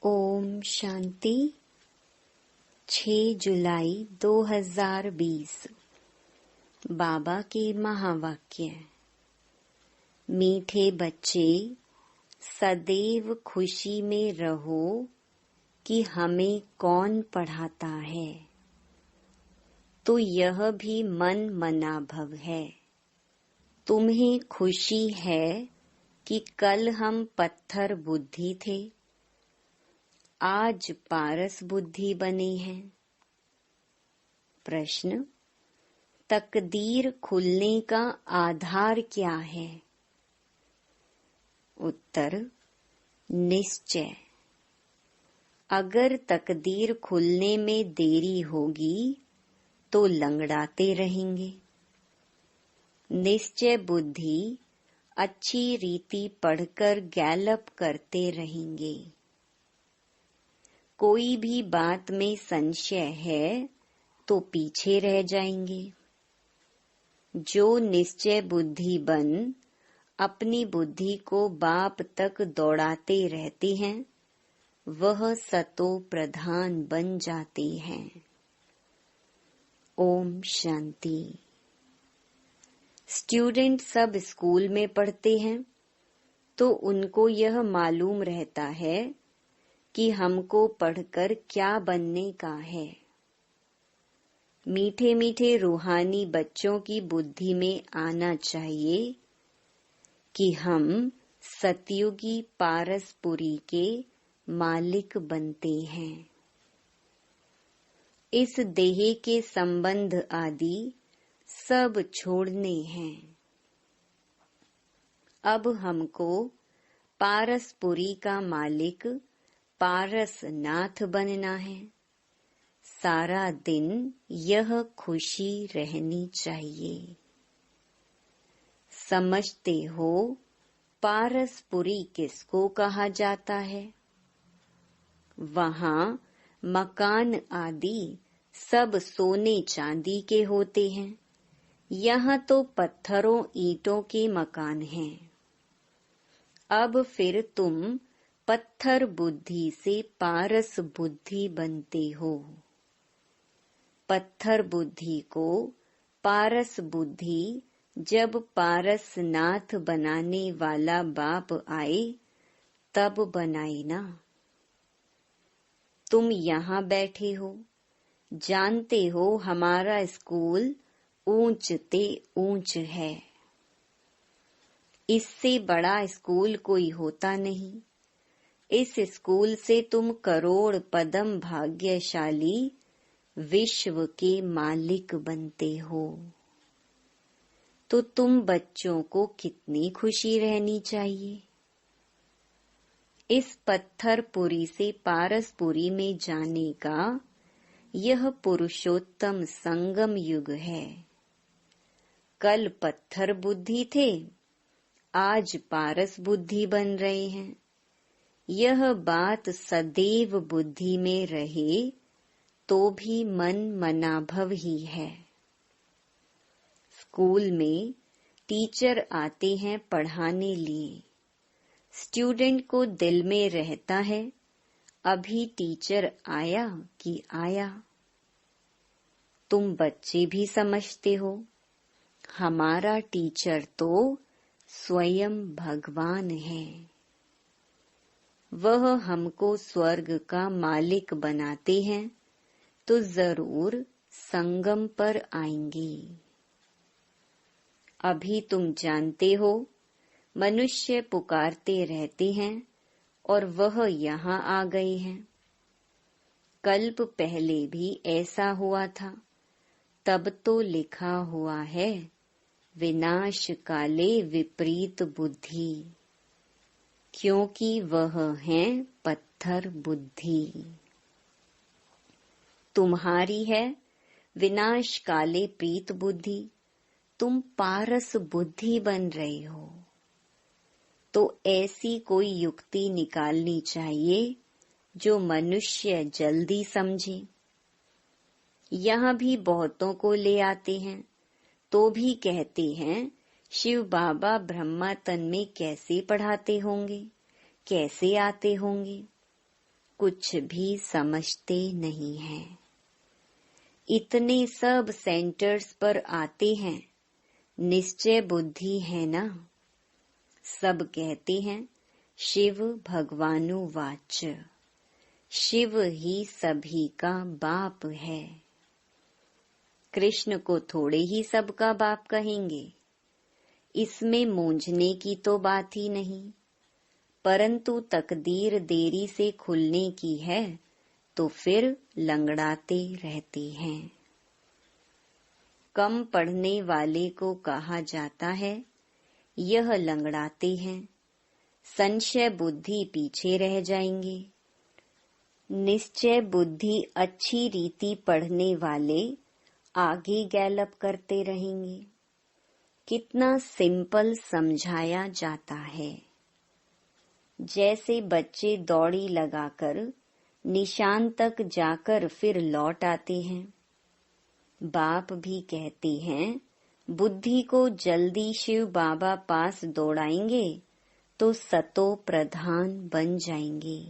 ओम शांति। 6 जुलाई 2020 बाबा के महावाक्य। मीठे बच्चे, सदैव खुशी में रहो कि हमें कौन पढ़ाता है, तो यह भी मन मनाभव है। तुम्हें खुशी है कि कल हम पत्थर बुद्धि थे, आज पारस बुद्धि बने हैं। प्रश्न, तकदीर खुलने का आधार क्या है? उत्तर, निश्चय। अगर तकदीर खुलने में देरी होगी तो लंगड़ाते रहेंगे। निश्चय बुद्धि अच्छी रीति पढ़कर गैलप करते रहेंगे। कोई भी बात में संशय है तो पीछे रह जाएंगे। जो निश्चय बुद्धि बन अपनी बुद्धि को बाप तक दौड़ाते रहते हैं, वह सतो प्रधान बन जाते हैं। ओम शांति। स्टूडेंट सब स्कूल में पढ़ते हैं तो उनको यह मालूम रहता है कि हमको पढ़कर क्या बनने का है। मीठे मीठे रूहानी बच्चों की बुद्धि में आना चाहिए कि हम सतयुगी पारसपुरी के मालिक बनते हैं। इस देह के संबंध आदि सब छोड़ने हैं। अब हमको पारसपुरी का मालिक पारसनाथ बनना है। सारा दिन यह खुशी रहनी चाहिए। समझते हो पारसपुरी किसको कहा जाता है? वहाँ मकान आदि सब सोने चांदी के होते हैं। यहाँ तो पत्थरों ईंटों के मकान हैं। अब फिर तुम पत्थर बुद्धि से पारस बुद्धि बनते हो। पत्थर बुद्धि को पारस बुद्धि जब पारसनाथ बनाने वाला बाप आए तब बनाए ना। तुम यहाँ बैठे हो, जानते हो हमारा स्कूल ऊंच ते ऊंच है। इससे बड़ा स्कूल कोई होता नहीं। इस स्कूल से तुम करोड़ पदम भाग्यशाली विश्व के मालिक बनते हो। तो तुम बच्चों को कितनी खुशी रहनी चाहिए। इस पत्थरपुरी से पारसपुरी में जाने का यह पुरुषोत्तम संगम युग है। कल पत्थर बुद्धि थे, आज पारस बुद्धि बन रहे हैं। यह बात सदैव बुद्धि में रहे तो भी मन मनाभव ही है। स्कूल में टीचर आते हैं पढ़ाने लिए। स्टूडेंट को दिल में रहता है, अभी टीचर आया कि आया। तुम बच्चे भी समझते हो, हमारा टीचर तो स्वयं भगवान है। वह हमको स्वर्ग का मालिक बनाते हैं तो जरूर संगम पर आएंगे। अभी तुम जानते हो मनुष्य पुकारते रहते हैं और वह यहाँ आ गए हैं। कल्प पहले भी ऐसा हुआ था। तब तो लिखा हुआ है, विनाश काले विपरीत बुद्धि, क्योंकि वह हैं पत्थर बुद्धि। तुम्हारी है विनाश काले प्रीत बुद्धि, तुम पारस बुद्धि बन रहे हो। तो ऐसी कोई युक्ति निकालनी चाहिए जो मनुष्य जल्दी समझे। यहाँ भी बहुतों को ले आते हैं तो भी कहते हैं, शिव बाबा ब्रह्मा तन में कैसे पढ़ाते होंगे, कैसे आते होंगे। कुछ भी समझते नहीं हैं। इतने सब सेंटर्स पर आते हैं, निश्चय बुद्धि है ना। सब कहते हैं शिव भगवानुवाच, शिव ही सभी का बाप है। कृष्ण को थोड़े ही सबका बाप कहेंगे, इसमें मूंझने की तो बात ही नहीं। परंतु तकदीर देरी से खुलने की है तो फिर लंगड़ाते रहते हैं। कम पढ़ने वाले को कहा जाता है यह लंगड़ाते हैं, संशय बुद्धि पीछे रह जाएंगे। निश्चय बुद्धि अच्छी रीति पढ़ने वाले आगे गैलप करते रहेंगे। कितना सिंपल समझाया जाता है। जैसे बच्चे दौड़ी लगाकर निशान तक जाकर फिर लौट आते हैं। बाप भी कहते हैं बुद्धि को जल्दी शिव बाबा पास दौड़ाएंगे तो सतो प्रधान बन जाएंगे।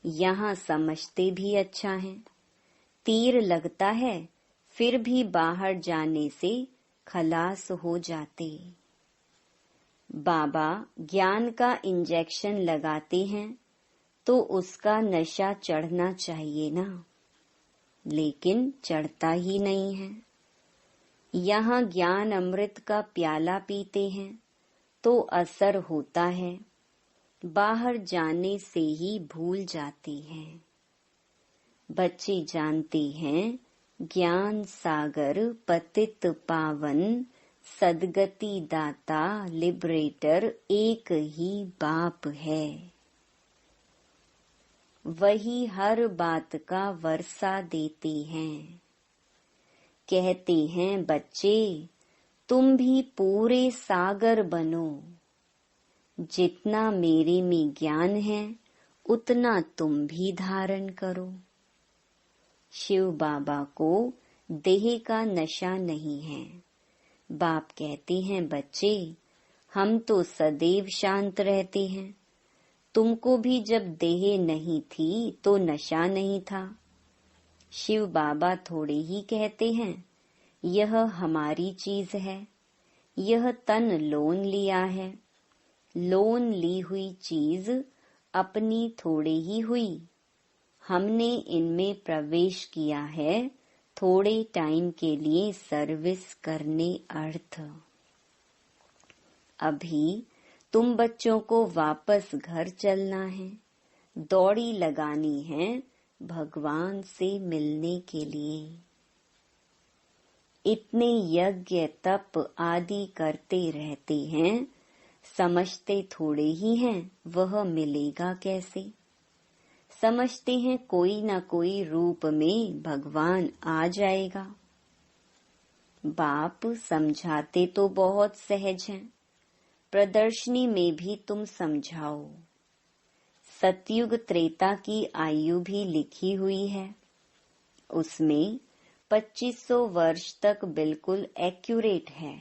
यहाँ समझते भी अच्छा है। तीर लगता है फिर भी बाहर जाने से खलास हो जाते। बाबा ज्ञान का इंजेक्शन लगाते हैं तो उसका नशा चढ़ना चाहिए ना, लेकिन चढ़ता ही नहीं है। यहाँ ज्ञान अमृत का प्याला पीते हैं तो असर होता है, बाहर जाने से ही भूल जाती हैं। बच्चे जानते हैं ज्ञान सागर पतित पावन सदगति दाता लिबरेटर एक ही बाप है। वही हर बात का वर्षा देते हैं। कहते हैं बच्चे तुम भी पूरे सागर बनो। जितना मेरे में ज्ञान है उतना तुम भी धारण करो। शिव बाबा को देह का नशा नहीं है। बाप कहते हैं बच्चे हम तो सदैव शांत रहते हैं। तुमको भी जब देह नहीं थी तो नशा नहीं था। शिव बाबा थोड़े ही कहते हैं यह हमारी चीज है, यह तन लोन लिया है। लोन ली हुई चीज अपनी थोड़े ही हुई। हमने इनमें प्रवेश किया है थोड़े टाइम के लिए सर्विस करने अर्थ। अभी तुम बच्चों को वापस घर चलना है, दौड़ी लगानी है भगवान से मिलने के लिए। इतने यज्ञ तप आदि करते रहते हैं, समझते थोड़े ही हैं वह मिलेगा कैसे। समझते हैं कोई न कोई रूप में भगवान आ जाएगा। बाप समझाते तो बहुत सहज हैं, प्रदर्शनी में भी तुम समझाओ। सतयुग त्रेता की आयु भी लिखी हुई है, उसमें 2500 वर्ष तक बिल्कुल एक्यूरेट है।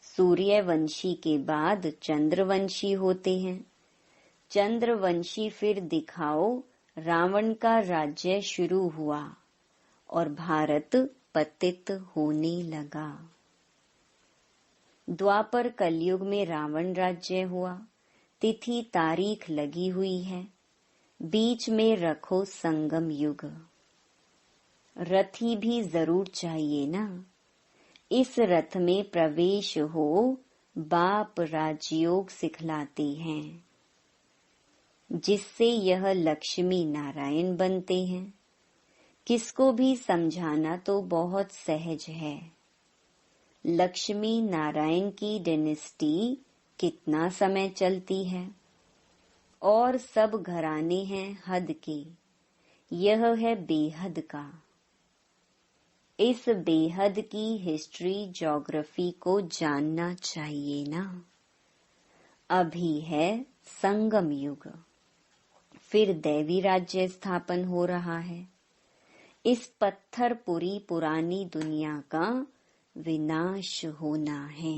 सूर्यवंशी के बाद चंद्रवंशी होते हैं। चंद्रवंशी फिर दिखाओ रावण का राज्य शुरू हुआ और भारत पतित होने लगा। द्वापर कलयुग में रावण राज्य हुआ, तिथि तारीख लगी हुई है। बीच में रखो संगम युग। रथी भी जरूर चाहिए ना। इस रथ में प्रवेश हो बाप राजयोग सिखलाते हैं, जिससे यह लक्ष्मी नारायण बनते हैं। किसको भी समझाना तो बहुत सहज है। लक्ष्मी नारायण की डायनेस्टी कितना समय चलती है और सब घराने हैं हद के, यह है बेहद का। इस बेहद की हिस्ट्री ज्योग्राफी को जानना चाहिए ना। अभी है संगम युग, फिर दैवी राज्य स्थापन हो रहा है। इस पत्थरपुरी पुरानी दुनिया का विनाश होना है।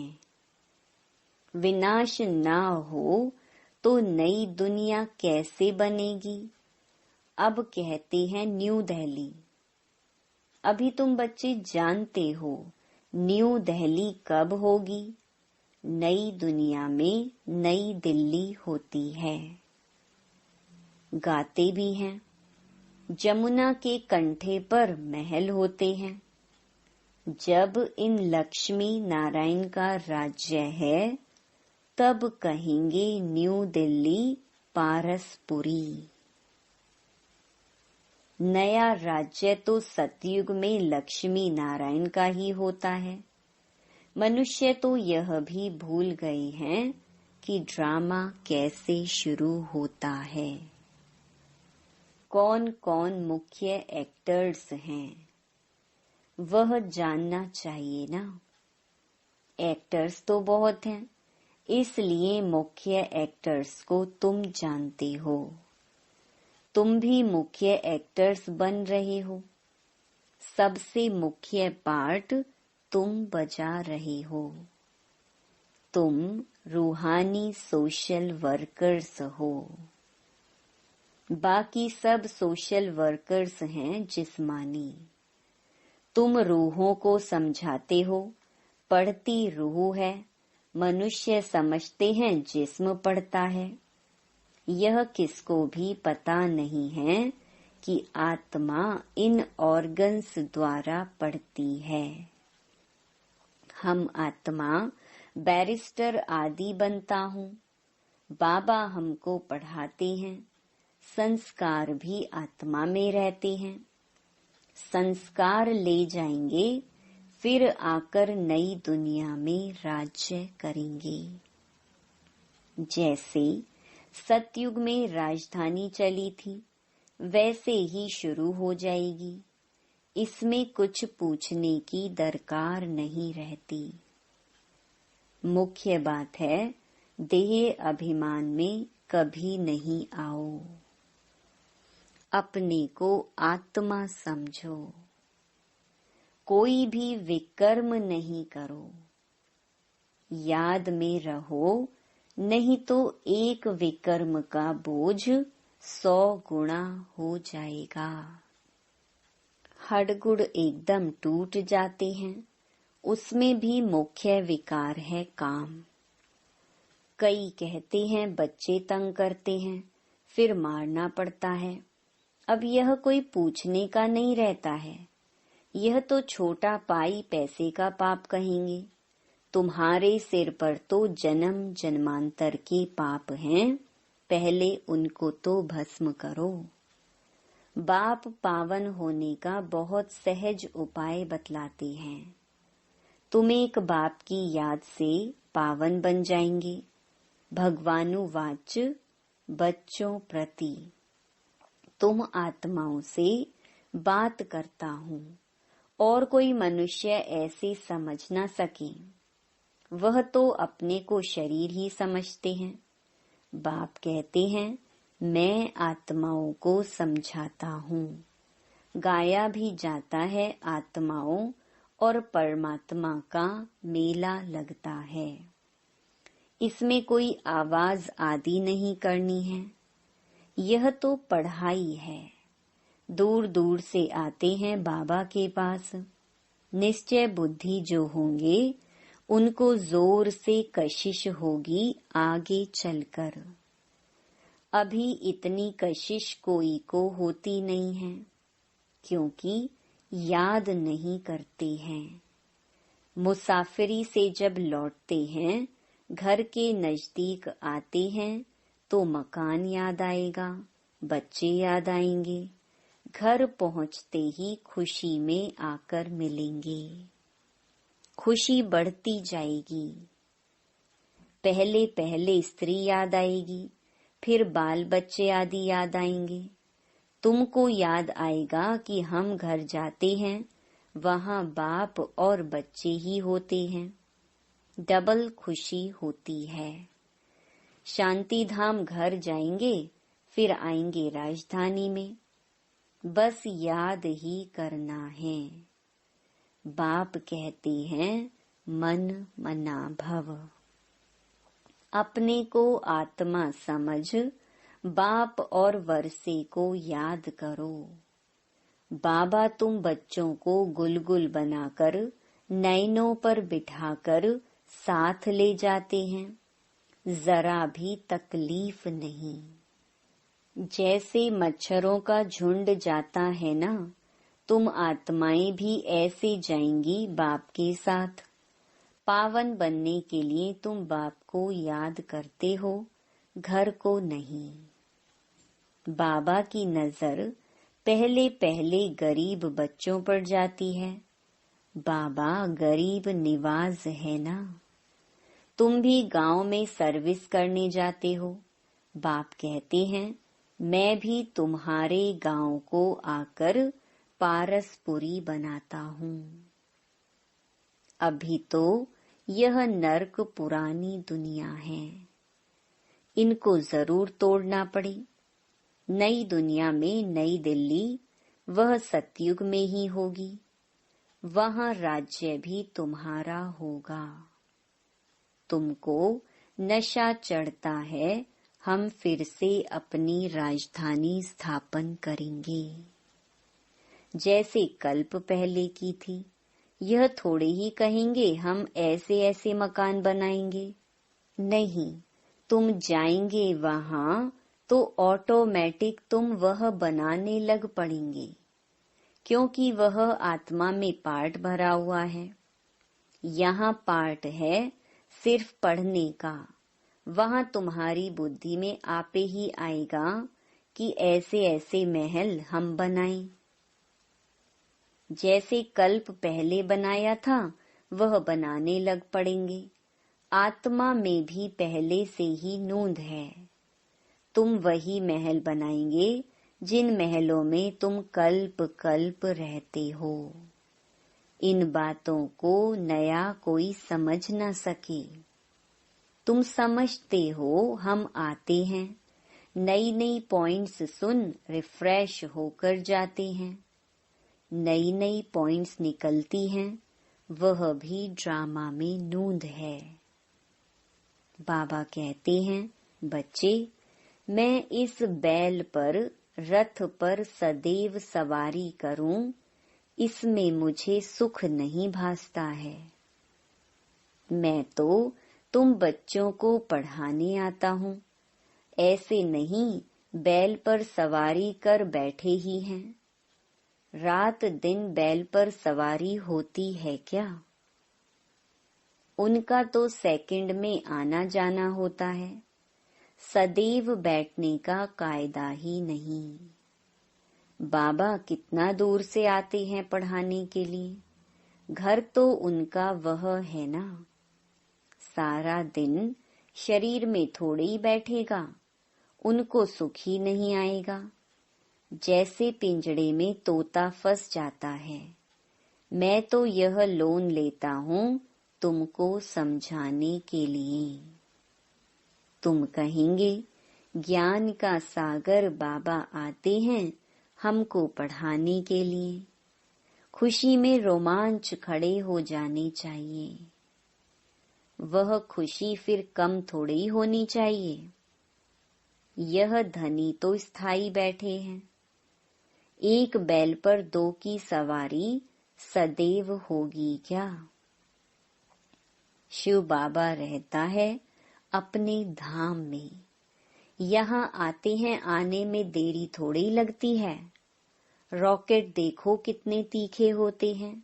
विनाश ना हो तो नई दुनिया कैसे बनेगी? अब कहते हैं न्यू दिल्ली। अभी तुम बच्चे जानते हो न्यू दिल्ली कब होगी? नई दुनिया में नई दिल्ली होती है। गाते भी हैं, जमुना के कंठे पर महल होते हैं। जब इन लक्ष्मी नारायण का राज्य है, तब कहेंगे न्यू दिल्ली पारसपुरी। नया राज्य तो सतयुग में लक्ष्मी नारायण का ही होता है। मनुष्य तो यह भी भूल गए हैं कि ड्रामा कैसे शुरू होता है। कौन कौन मुख्य एक्टर्स हैं, वह जानना चाहिए ना। एक्टर्स तो बहुत हैं, इसलिए मुख्य एक्टर्स को तुम जानते हो। तुम भी मुख्य एक्टर्स बन रहे हो। सबसे मुख्य पार्ट तुम बजा रहे हो। तुम रूहानी सोशल वर्कर्स हो। बाकी सब सोशल वर्कर्स हैं जिस्मानी। तुम रूहों को समझाते हो। पढ़ती रूह है, मनुष्य समझते हैं जिस्म पढ़ता है। यह किसको भी पता नहीं है कि आत्मा इन ऑर्गन्स द्वारा पढ़ती है। हम आत्मा बैरिस्टर आदि बनता हूँ। बाबा हमको पढ़ाते हैं। संस्कार भी आत्मा में रहते हैं। संस्कार ले जाएंगे, फिर आकर नई दुनिया में राज्य करेंगे। जैसे सतयुग में राजधानी चली थी, वैसे ही शुरू हो जाएगी। इसमें कुछ पूछने की दरकार नहीं रहती। मुख्य बात है, देह अभिमान में कभी नहीं आओ। अपने को आत्मा समझो। कोई भी विकर्म नहीं करो। याद में रहो, नहीं तो एक विकर्म का बोझ 100 गुना हो जाएगा। हड़गुड़ एकदम टूट जाते हैं। उसमें भी मुख्य विकार है काम। कई कहते हैं बच्चे तंग करते हैं, फिर मारना पड़ता है। अब यह कोई पूछने का नहीं रहता है। यह तो छोटा पाई पैसे का पाप कहेंगे। तुम्हारे सिर पर तो जन्म जन्मांतर के पाप हैं, पहले उनको तो भस्म करो। बाप पावन होने का बहुत सहज उपाय बतलाते हैं। तुम एक बाप की याद से पावन बन जाएंगे। भगवानुवाच बच्चों प्रति। तुम आत्माओं से बात करता हूँ और कोई मनुष्य ऐसे समझ न सके। वह तो अपने को शरीर ही समझते हैं। बाप कहते हैं, मैं आत्माओं को समझाता हूँ। गाया भी जाता है आत्माओं और परमात्मा का मेला लगता है। इसमें कोई आवाज आदि नहीं करनी है। यह तो पढ़ाई है। दूर दूर से आते हैं बाबा के पास। निश्चय बुद्धि जो होंगे, उनको जोर से कशिश होगी आगे चलकर। अभी इतनी कशिश कोई को होती नहीं है, क्योंकि याद नहीं करते हैं। मुसाफिरी से जब लौटते हैं, घर के नजदीक आते हैं, तो मकान याद आएगा, बच्चे याद आएंगे। घर पहुंचते ही खुशी में आकर मिलेंगे। खुशी बढ़ती जाएगी। पहले पहले स्त्री याद आएगी, फिर बाल बच्चे आदि याद आएंगे। तुमको याद आएगा कि हम घर जाते हैं, वहाँ बाप और बच्चे ही होते हैं। डबल खुशी होती है। शांति धाम घर जाएंगे, फिर आएंगे राजधानी में। बस याद ही करना है। बाप कहते हैं मन मना भव। अपने को आत्मा समझ बाप और वर्षे को याद करो। बाबा तुम बच्चों को गुलगुल बनाकर नैनों पर बिठाकर साथ ले जाते हैं, जरा भी तकलीफ नहीं। जैसे मच्छरों का झुंड जाता है ना, तुम आत्माएं भी ऐसे जाएंगी बाप के साथ। पावन बनने के लिए तुम बाप को याद करते हो, घर को नहीं। बाबा की नजर पहले पहले गरीब बच्चों पर जाती है। बाबा गरीब निवाज है ना। तुम भी गांव में सर्विस करने जाते हो। बाप कहते हैं मैं भी तुम्हारे गांव को आकर पारसपुरी बनाता हूँ। अभी तो यह नर्क पुरानी दुनिया है, इनको जरूर तोड़ना पड़े। नई दुनिया में नई दिल्ली, वह सतयुग में ही होगी। वहाँ राज्य भी तुम्हारा होगा। तुमको नशा चढ़ता है, हम फिर से अपनी राजधानी स्थापन करेंगे। जैसे कल्प पहले की थी, यह थोड़े ही कहेंगे हम ऐसे ऐसे मकान बनाएंगे। नहीं, तुम जाएंगे वहाँ तो ऑटोमेटिक तुम वह बनाने लग पड़ेंगे, क्योंकि वह आत्मा में पार्ट भरा हुआ है। यहाँ पार्ट है सिर्फ पढ़ने का। वहाँ तुम्हारी बुद्धि में आपे ही आएगा कि ऐसे ऐसे महल हम बनाएं। जैसे कल्प पहले बनाया था वह बनाने लग पड़ेंगे। आत्मा में भी पहले से ही नूंद है। तुम वही महल बनाएंगे जिन महलों में तुम कल्प कल्प रहते हो। इन बातों को नया कोई समझ न सके। तुम समझते हो हम आते हैं, नई नई पॉइंट्स सुन रिफ्रेश होकर जाते हैं। नई नई पॉइंट्स निकलती हैं, वह भी ड्रामा में नूंद है। बाबा कहते हैं बच्चे, मैं इस बैल पर रथ पर सदैव सवारी करूं, इसमें मुझे सुख नहीं भासता है। मैं तो तुम बच्चों को पढ़ाने आता हूँ, ऐसे नहीं बैल पर सवारी कर बैठे ही हैं। रात दिन बैल पर सवारी होती है क्या? उनका तो सेकंड में आना जाना होता है। सदैव बैठने का कायदा ही नहीं। बाबा कितना दूर से आते हैं पढ़ाने के लिए। घर तो उनका वह है ना। सारा दिन शरीर में थोड़े ही बैठेगा, उनको सुख ही नहीं आएगा। जैसे पिंजड़े में तोता फंस जाता है। मैं तो यह लोन लेता हूँ तुमको समझाने के लिए। तुम कहेंगे ज्ञान का सागर बाबा आते हैं हमको पढ़ाने के लिए। खुशी में रोमांच खड़े हो जाने चाहिए। वह खुशी फिर कम थोड़ी होनी चाहिए। यह धनी तो स्थायी बैठे हैं। एक बैल पर दो की सवारी सदैव होगी क्या? शिव बाबा रहता है अपने धाम में। यहाँ आते हैं, आने में देरी थोड़ी लगती है। रॉकेट देखो कितने तीखे होते हैं,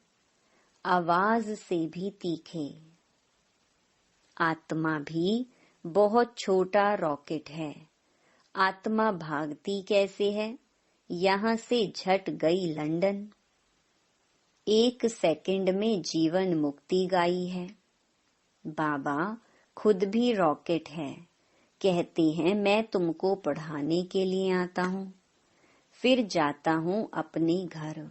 आवाज से भी तीखे। आत्मा भी बहुत छोटा रॉकेट है। आत्मा भागती कैसे है? यहाँ से झट गई लंदन। 1 सेकंड में जीवन मुक्ति गाई है। बाबा खुद भी रॉकेट है। कहते हैं मैं तुमको पढ़ाने के लिए आता हूँ, फिर जाता हूँ अपने घर।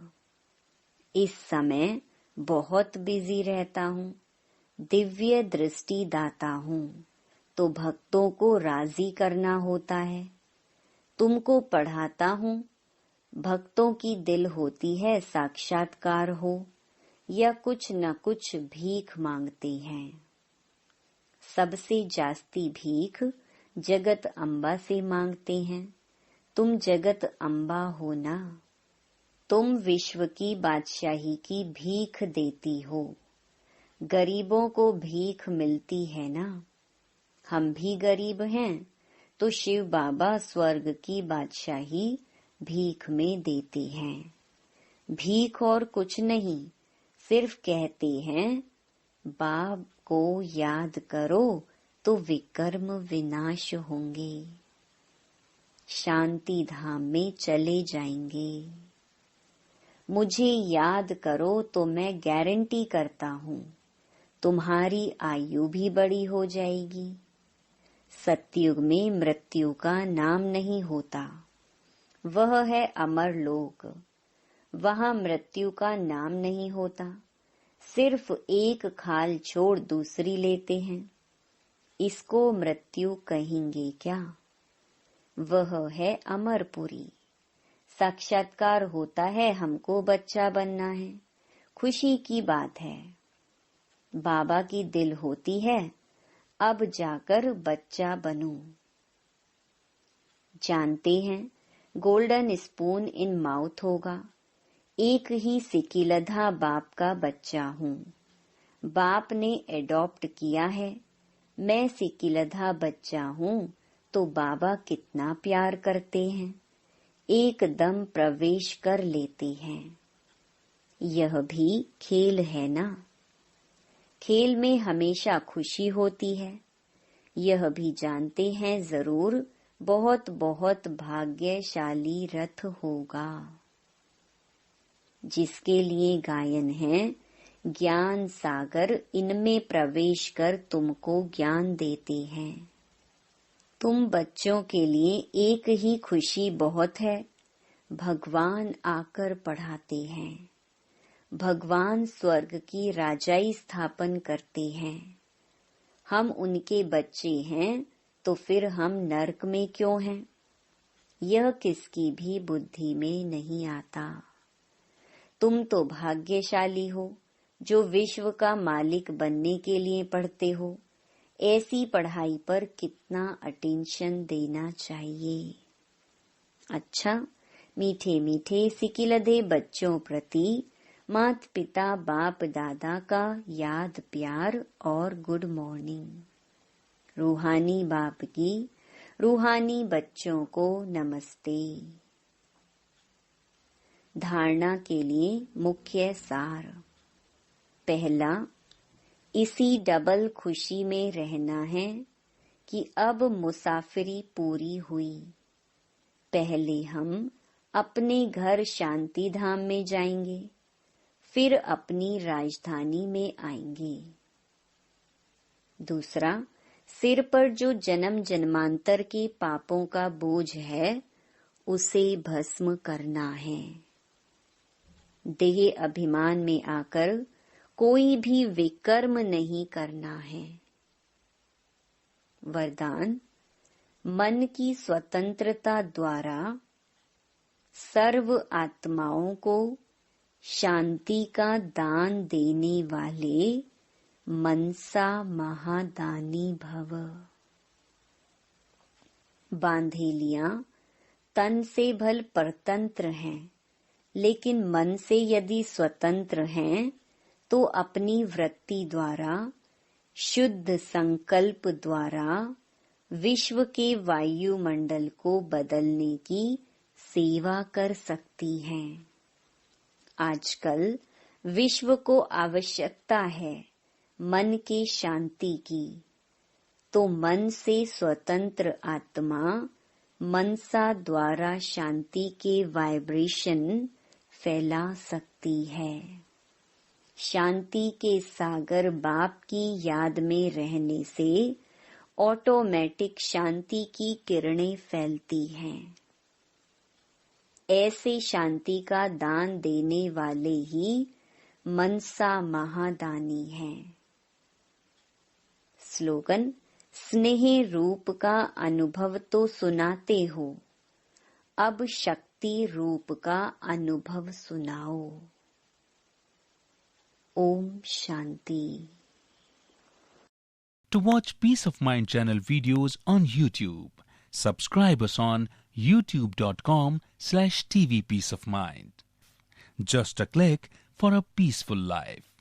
इस समय बहुत बिजी रहता हूँ। दिव्य दृष्टि दाता हूँ, तो भक्तों को राजी करना होता है। तुमको पढ़ाता हूँ, भक्तों की दिल होती है साक्षात्कार हो या कुछ न कुछ भीख मांगते हैं। सबसे जास्ती भीख जगत अम्बा से मांगते हैं। तुम जगत अम्बा हो ना, तुम विश्व की बादशाही की भीख देती हो। गरीबों को भीख मिलती है ना। हम भी गरीब हैं तो शिव बाबा स्वर्ग की बादशाही भीख में देते हैं। भीख और कुछ नहीं, सिर्फ कहते हैं बाप को याद करो तो विकर्म विनाश होंगे, शांति धाम में चले जाएंगे। मुझे याद करो तो मैं गारंटी करता हूँ तुम्हारी आयु भी बड़ी हो जाएगी। सतयुग में मृत्यु का नाम नहीं होता, वह है अमर लोक। वहाँ मृत्यु का नाम नहीं होता, सिर्फ एक खाल छोड़ दूसरी लेते हैं। इसको मृत्यु कहेंगे क्या? वह है अमरपुरी। साक्षात्कार होता है, हमको बच्चा बनना है, खुशी की बात है। बाबा की दिल होती है, अब जाकर बच्चा बनूं। जानते हैं गोल्डन स्पून इन माउथ होगा। एक ही सिकिलधा बाप का बच्चा हूँ। बाप ने एडॉप्ट किया है, मैं सिकिलधा बच्चा हूँ, तो बाबा कितना प्यार करते हैं, एकदम प्रवेश कर लेते हैं। यह भी खेल है ना। खेल में हमेशा खुशी होती है, यह भी जानते हैं जरूर बहुत बहुत भाग्यशाली रथ होगा। जिसके लिए गायन है ज्ञान सागर, इनमें प्रवेश कर तुमको ज्ञान देते हैं। तुम बच्चों के लिए एक ही खुशी बहुत है, भगवान आकर पढ़ाते हैं। भगवान स्वर्ग की राजाई स्थापन करते हैं। हम उनके बच्चे हैं तो फिर हम नरक में क्यों हैं? यह किसकी भी बुद्धि में नहीं आता। तुम तो भाग्यशाली हो जो विश्व का मालिक बनने के लिए पढ़ते हो। ऐसी पढ़ाई पर कितना अटेंशन देना चाहिए। अच्छा, मीठे मीठे सिकिलधे बच्चों प्रति मात पिता बाप दादा का याद प्यार और गुड मॉर्निंग। रूहानी बाप की रूहानी बच्चों को नमस्ते। धारणा के लिए मुख्य सार। पहला, इसी डबल खुशी में रहना है कि अब मुसाफिरी पूरी हुई। पहले हम अपने घर शांति धाम में जाएंगे, फिर अपनी राजधानी में आएंगे। दूसरा, सिर पर जो जन्म जन्मांतर के पापों का बोझ है उसे भस्म करना है। देह अभिमान में आकर कोई भी विकर्म नहीं करना है। वरदान, मन की स्वतंत्रता द्वारा सर्व आत्माओं को शांति का दान देने वाले मनसा महादानी भव। बांधेलियां तन से भल परतंत्र हैं, लेकिन मन से यदि स्वतंत्र हैं तो अपनी वृत्ति द्वारा, शुद्ध संकल्प द्वारा विश्व के वायुमंडल को बदलने की सेवा कर सकती हैं। आजकल विश्व को आवश्यकता है मन के शांति की, तो मन से स्वतंत्र आत्मा मनसा द्वारा शांति के वाइब्रेशन फैला सकती है। शांति के सागर बाप की याद में रहने से ऑटोमेटिक शांति की किरणें फैलती हैं। ऐसे शांति का दान देने वाले ही मनसा महादानी हैं। स्लोगन, स्नेह रूप का अनुभव तो सुनाते हो, अब शक्ति रूप का अनुभव सुनाओ। Om Shanti. To watch Peace of Mind channel videos on YouTube, subscribe us on youtube.com/tvpeaceofmind. Just a click for a peaceful life.